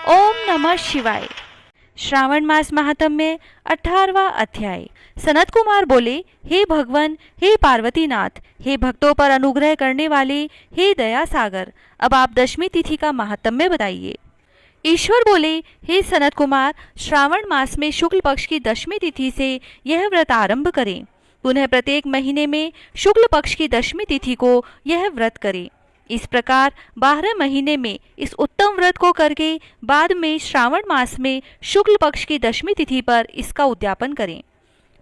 ओम नमः शिवाय। श्रावण मास महात्म्य 18वां अध्याय। सनत कुमार बोले, हे भगवान, हे पार्वतीनाथ, हे भक्तों पर अनुग्रह करने वाले, हे दया सागर, अब आप दशमी तिथि का महात्म्य बताइए। ईश्वर बोले, हे सनत कुमार, श्रावण मास में शुक्ल पक्ष की दशमी तिथि से यह व्रत आरंभ करें। पुनः प्रत्येक महीने में शुक्ल पक्ष की दशमी तिथि को यह व्रत करें। इस प्रकार 12 महीने में इस उत्तम व्रत को करके बाद में श्रावण मास में शुक्ल पक्ष की दशमी तिथि पर इसका उद्यापन करें।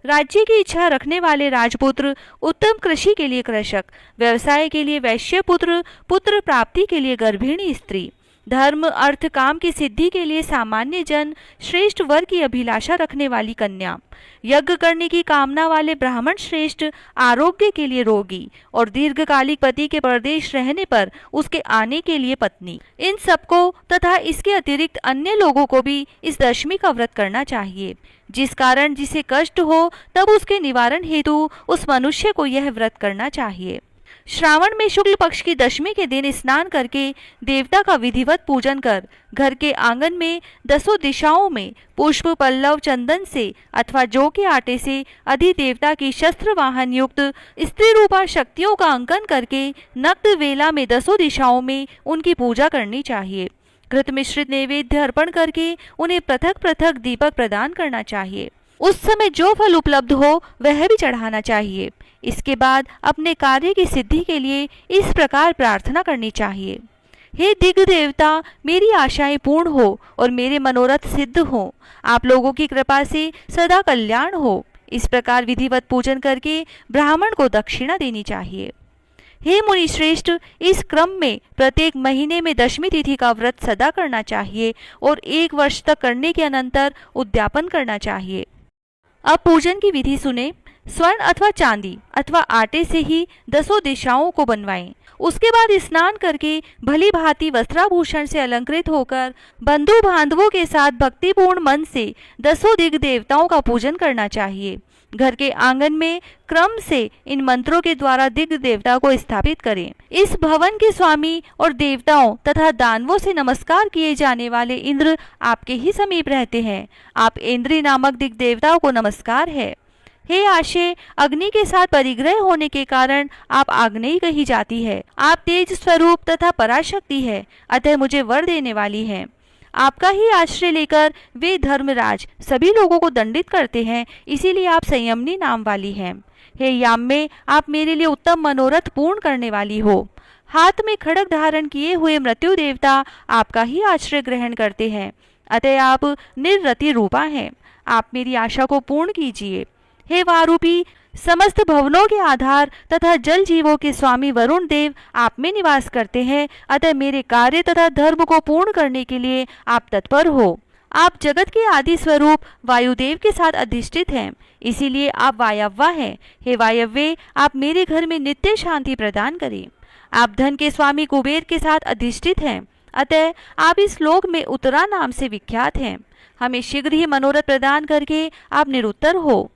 राज्य की इच्छा रखने वाले राजपुत्र, उत्तम कृषि के लिए कृषक, व्यवसाय के लिए वैश्य पुत्र, पुत्र प्राप्ति के लिए गर्भिणी स्त्री, धर्म अर्थ काम की सिद्धि के लिए सामान्य जन, श्रेष्ठ वर की अभिलाषा रखने वाली कन्या, यज्ञ करने की कामना वाले ब्राह्मण श्रेष्ठ, आरोग्य के लिए रोगी और दीर्घकालिक पति के परदेश रहने पर उसके आने के लिए पत्नी, इन सबको तथा इसके अतिरिक्त अन्य लोगों को भी इस दशमी का व्रत करना चाहिए। जिस कारण जिसे कष्ट हो तब उसके निवारण हेतु उस मनुष्य को यह व्रत करना चाहिए। श्रावण में शुक्ल पक्ष की दशमी के दिन स्नान करके देवता का विधिवत पूजन कर घर के आंगन में 10 दिशाओं में पुष्प पल्लव चंदन से अथवा जौ के आटे से अधिदेवता की शस्त्र वाहन युक्त स्त्री रूपा शक्तियों का अंकन करके नक्त वेला में 10 दिशाओं में उनकी पूजा करनी चाहिए। घृत मिश्रित नैवेद्य अर्पण करके उन्हें पृथक पृथक दीपक प्रदान करना चाहिए। उस समय जो फल उपलब्ध हो वह भी चढ़ाना चाहिए। इसके बाद अपने कार्य की सिद्धि के लिए इस प्रकार प्रार्थना करनी चाहिए, हे दिग्ग देवता, मेरी आशाएं पूर्ण हो और मेरे मनोरथ सिद्ध हो, आप लोगों की कृपा से सदा कल्याण हो। इस प्रकार विधिवत पूजन करके ब्राह्मण को दक्षिणा देनी चाहिए। हे मुनि श्रेष्ठ, इस क्रम में प्रत्येक महीने में दशमी तिथि का व्रत सदा करना चाहिए और 1 वर्ष तक करने के अनंतर उद्यापन करना चाहिए। अब पूजन की विधि सुने। स्वर्ण अथवा चांदी अथवा आटे से ही 10 दिशाओं को बनवाएं। उसके बाद स्नान करके भली भांति वस्त्राभूषण से अलंकृत होकर बंधु बांधवों के साथ भक्तिपूर्ण मन से 10 दिग्ग देवताओं का पूजन करना चाहिए। घर के आंगन में क्रम से इन मंत्रों के द्वारा दिग्ग देवता को स्थापित करें। इस भवन के स्वामी और देवताओं तथा दानवों से नमस्कार किए जाने वाले इंद्र आपके ही समीप रहते हैं। आप इंद्री नामक दिग्ग देवताओं को नमस्कार है। हे आशे, अग्नि के साथ परिग्रह होने के कारण आप आग्नेयी कही जाती है। आप तेज स्वरूप तथा पराशक्ति है, अतः मुझे वर देने वाली है। आपका ही आश्रय लेकर वे धर्मराज सभी लोगों को दंडित करते हैं, इसीलिए आप संयमनी नाम वाली हैं। हे याम्मे, आप मेरे लिए उत्तम मनोरथ पूर्ण करने वाली हो। हाथ में खड्ग धारण किए हुए मृत्यु देवता आपका ही आश्रय ग्रहण करते हैं, अतः आप निर्रति रूपा हैं। आप मेरी आशा को पूर्ण कीजिए। हे वारूपी, समस्त भवनों के आधार तथा जल जीवों के स्वामी वरुण देव आप में निवास करते हैं, अतः मेरे कार्य तथा धर्म को पूर्ण करने के लिए आप तत्पर हो। आप जगत के आदि स्वरूप वायुदेव के साथ अधिष्ठित हैं, इसीलिए आप वायव्वा हैं। हे वायव्य, आप मेरे घर में नित्य शांति प्रदान करें। आप धन के स्वामी कुबेर के साथ अधिष्ठित हैं, अतः आप इस लोक में उत्तरा नाम से विख्यात हैं। हमें शीघ्र ही मनोरथ प्रदान करके आप निरुत्तर हो।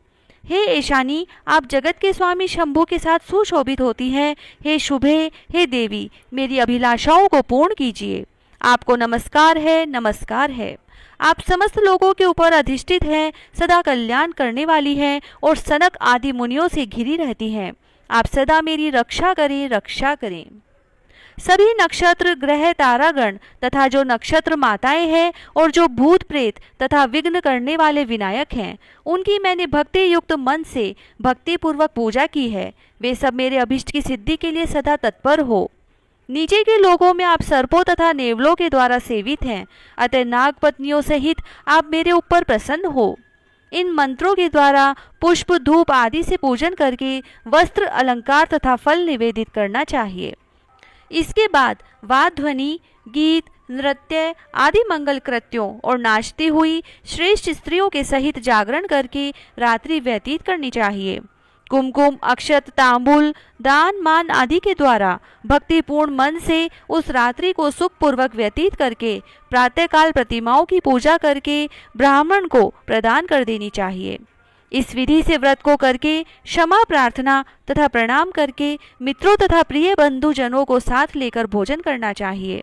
हे ईशानी, आप जगत के स्वामी शंभु के साथ सुशोभित होती हैं। हे शुभे, हे देवी, मेरी अभिलाषाओं को पूर्ण कीजिए। आपको नमस्कार है, नमस्कार है। आप समस्त लोगों के ऊपर अधिष्ठित हैं, सदा कल्याण करने वाली हैं और सनक आदि मुनियों से घिरी रहती हैं। आप सदा मेरी रक्षा करें, रक्षा करें। सभी नक्षत्र ग्रह तारागण तथा जो नक्षत्र माताएं हैं और जो भूत प्रेत तथा विघ्न करने वाले विनायक हैं, उनकी मैंने भक्ति युक्त मन से भक्ति पूर्वक पूजा की है। वे सब मेरे अभिष्ट की सिद्धि के लिए सदा तत्पर हो। नीचे के लोगों में आप सर्पों तथा नेवलों के द्वारा सेवित हैं, अतः नाग पत्नियों सहित आप मेरे ऊपर प्रसन्न हो। इन मंत्रों के द्वारा पुष्प धूप आदि से पूजन करके वस्त्र अलंकार तथा फल निवेदित करना चाहिए। इसके बाद वाद ध्वनि, गीत, नृत्य आदि मंगल कृत्यों और नाचती हुई श्रेष्ठ स्त्रियों के सहित जागरण करके रात्रि व्यतीत करनी चाहिए। कुमकुम, अक्षत, तांबूल, दान मान आदि के द्वारा भक्तिपूर्ण मन से उस रात्रि को सुखपूर्वक व्यतीत करके प्रातःकाल प्रतिमाओं की पूजा करके ब्राह्मण को प्रदान कर देनी चाहिए। इस विधि से व्रत को करके क्षमा प्रार्थना तथा प्रणाम करके मित्रों तथा प्रिय बंधु जनों को साथ लेकर भोजन करना चाहिए।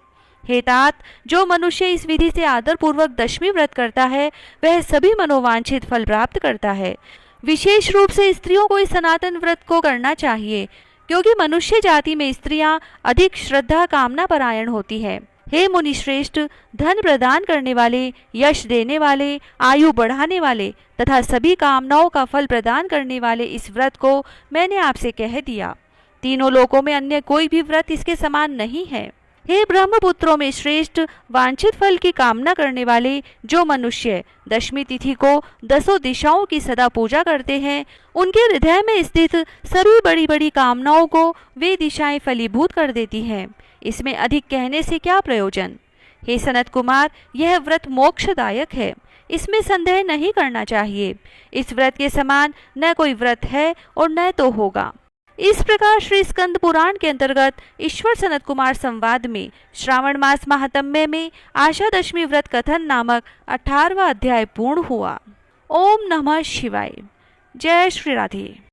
हे तात, जो मनुष्य इस विधि से आदर पूर्वक दशमी व्रत करता है वह सभी मनोवांछित फल प्राप्त करता है। विशेष रूप से स्त्रियों को इस सनातन व्रत को करना चाहिए, क्योंकि मनुष्य जाति में स्त्रियां अधिक श्रद्धा कामना परायण होती है। हे मुनि श्रेष्ठ, धन प्रदान करने वाले, यश देने वाले, आयु बढ़ाने वाले तथा सभी कामनाओं का फल प्रदान करने वाले इस व्रत को मैंने आपसे कह दिया। तीनों लोकों में अन्य कोई भी व्रत इसके समान नहीं है। हे ब्रह्मपुत्रों में श्रेष्ठ, वांछित फल की कामना करने वाले जो मनुष्य दशमी तिथि को 10 दिशाओं की सदा पूजा करते हैं, उनके हृदय में स्थित सभी बड़ी बड़ी कामनाओं को वे दिशाएं फलीभूत कर देती हैं। इसमें अधिक कहने से क्या प्रयोजन। हे सनत कुमार, यह व्रत मोक्षदायक है, इसमें संदेह नहीं करना चाहिए। इस व्रत के समान न कोई व्रत है और न तो होगा। इस प्रकार श्री स्कंद पुराण के अंतर्गत ईश्वर सनत कुमार संवाद में श्रावण मास महात्म्य में आशा दशमी व्रत कथन नामक 18वां अध्याय पूर्ण हुआ। ओम नमः शिवाय। जय श्री राधे।